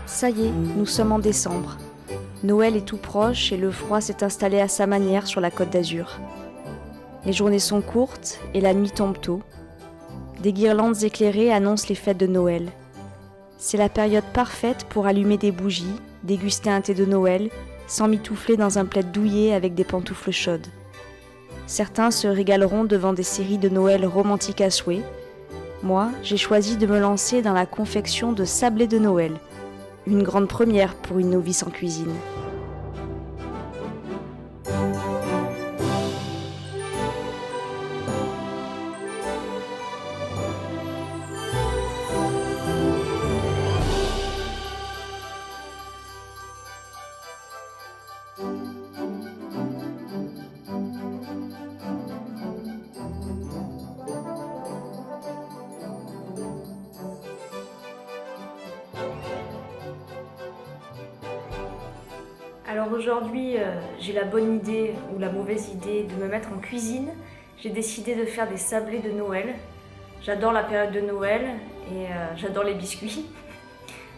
Ça y est, nous sommes en décembre. Noël est tout proche et le froid s'est installé à sa manière sur la Côte d'Azur. Les journées sont courtes et la nuit tombe tôt. Des guirlandes éclairées annoncent les fêtes de Noël. C'est la période parfaite pour allumer des bougies, déguster un thé de Noël, s'emmitoufler dans un plaid douillet avec des pantoufles chaudes. Certains se régaleront devant des séries de Noël romantiques à souhait. Moi, j'ai choisi de me lancer dans la confection de sablés de Noël. Une grande première pour une novice en cuisine. Alors aujourd'hui, j'ai la bonne idée ou la mauvaise idée de me mettre en cuisine. J'ai décidé de faire des sablés de Noël. J'adore la période de Noël et j'adore les biscuits.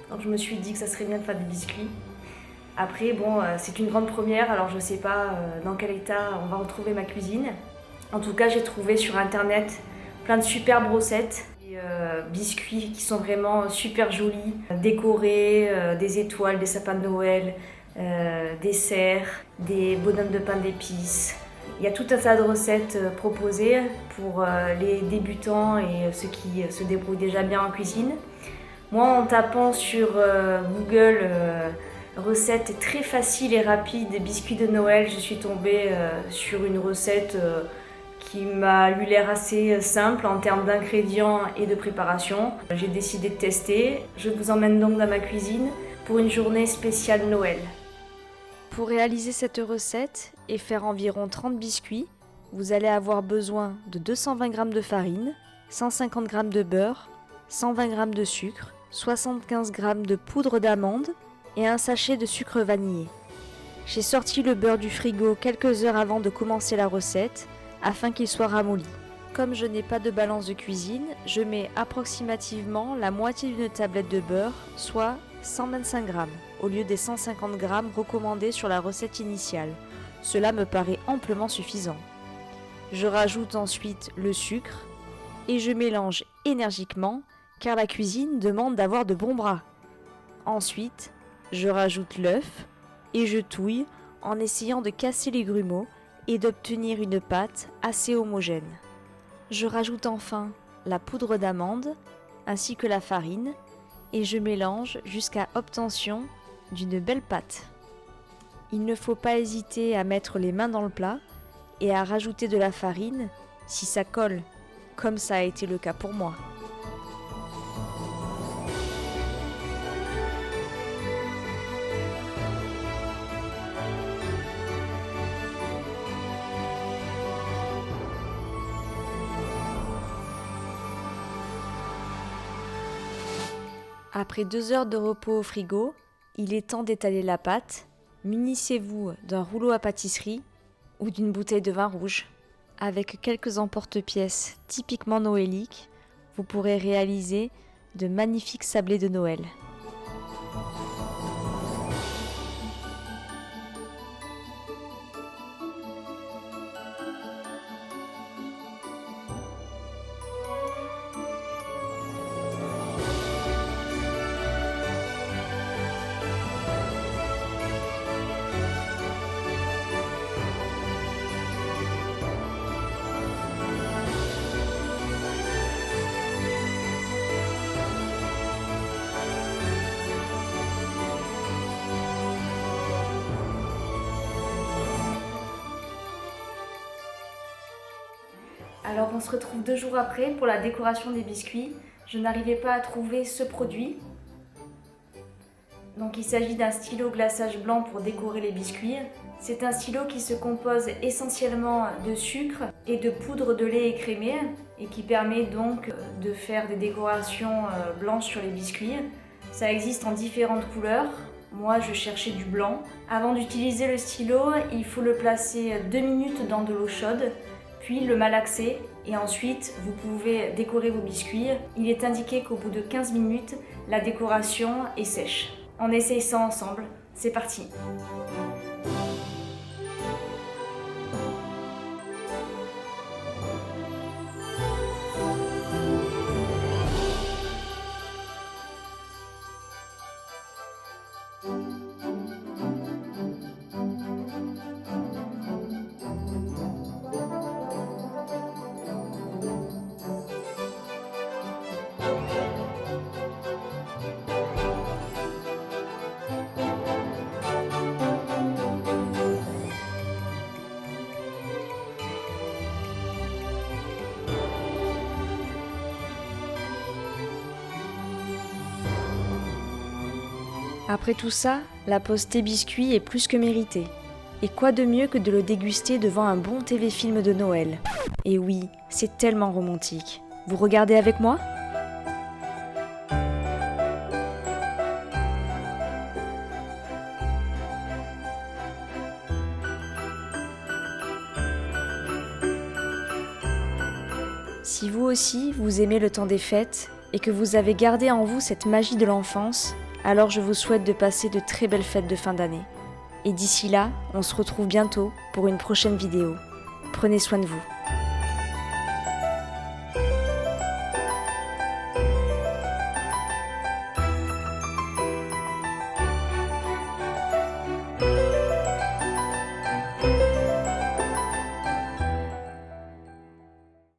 Donc je me suis dit que ça serait bien de faire des biscuits. Après, c'est une grande première, alors je ne sais pas dans quel état on va retrouver ma cuisine. En tout cas, j'ai trouvé sur internet plein de superbes recettes. Biscuits qui sont vraiment super jolis, décorés, des étoiles, des sapins de Noël, des cerfs, des bonhommes de pain d'épices. Il y a tout un tas de recettes proposées pour les débutants et ceux qui se débrouillent déjà bien en cuisine. Moi, en tapant sur Google recettes très faciles et rapides des biscuits de Noël, je suis tombée sur une recette qui m'a eu l'air assez simple en termes d'ingrédients et de préparation. J'ai décidé de tester. Je vous emmène donc dans ma cuisine pour une journée spéciale Noël. Pour réaliser cette recette et faire environ 30 biscuits, vous allez avoir besoin de 220 g de farine, 150 g de beurre, 120 g de sucre, 75 g de poudre d'amande et un sachet de sucre vanillé. J'ai sorti le beurre du frigo quelques heures avant de commencer la recette afin qu'il soit ramolli. Comme je n'ai pas de balance de cuisine, je mets approximativement la moitié d'une tablette de beurre, soit 125 g, au lieu des 150 g recommandés sur la recette initiale. Cela me paraît amplement suffisant. Je rajoute ensuite le sucre et je mélange énergiquement car la cuisine demande d'avoir de bons bras. Ensuite, je rajoute l'œuf et je touille en essayant de casser les grumeaux et d'obtenir une pâte assez homogène. Je rajoute enfin la poudre d'amande ainsi que la farine et je mélange jusqu'à obtention d'une belle pâte. Il ne faut pas hésiter à mettre les mains dans le plat et à rajouter de la farine si ça colle, comme ça a été le cas pour moi. Après 2 heures de repos au frigo, il est temps d'étaler la pâte. Munissez-vous d'un rouleau à pâtisserie ou d'une bouteille de vin rouge. Avec quelques emporte-pièces typiquement noéliques, vous pourrez réaliser de magnifiques sablés de Noël. Alors on se retrouve 2 jours après pour la décoration des biscuits. Je n'arrivais pas à trouver ce produit. Donc il s'agit d'un stylo glaçage blanc pour décorer les biscuits. C'est un stylo qui se compose essentiellement de sucre et de poudre de lait écrémé et qui permet donc de faire des décorations blanches sur les biscuits. Ça existe en différentes couleurs. Moi je cherchais du blanc. Avant d'utiliser le stylo, il faut le placer 2 minutes dans de l'eau chaude, puis le malaxer Et ensuite, vous pouvez décorer vos biscuits. Il est indiqué qu'au bout de 15 minutes, la décoration est sèche. On essaye ça ensemble. C'est parti! Après tout ça, la pause thé biscuit est plus que méritée. Et quoi de mieux que de le déguster devant un bon téléfilm de Noël? Et oui, c'est tellement romantique. Vous regardez avec moi? Si vous aussi, vous aimez le temps des fêtes et que vous avez gardé en vous cette magie de l'enfance, alors je vous souhaite de passer de très belles fêtes de fin d'année. Et d'ici là, on se retrouve bientôt pour une prochaine vidéo. Prenez soin de vous.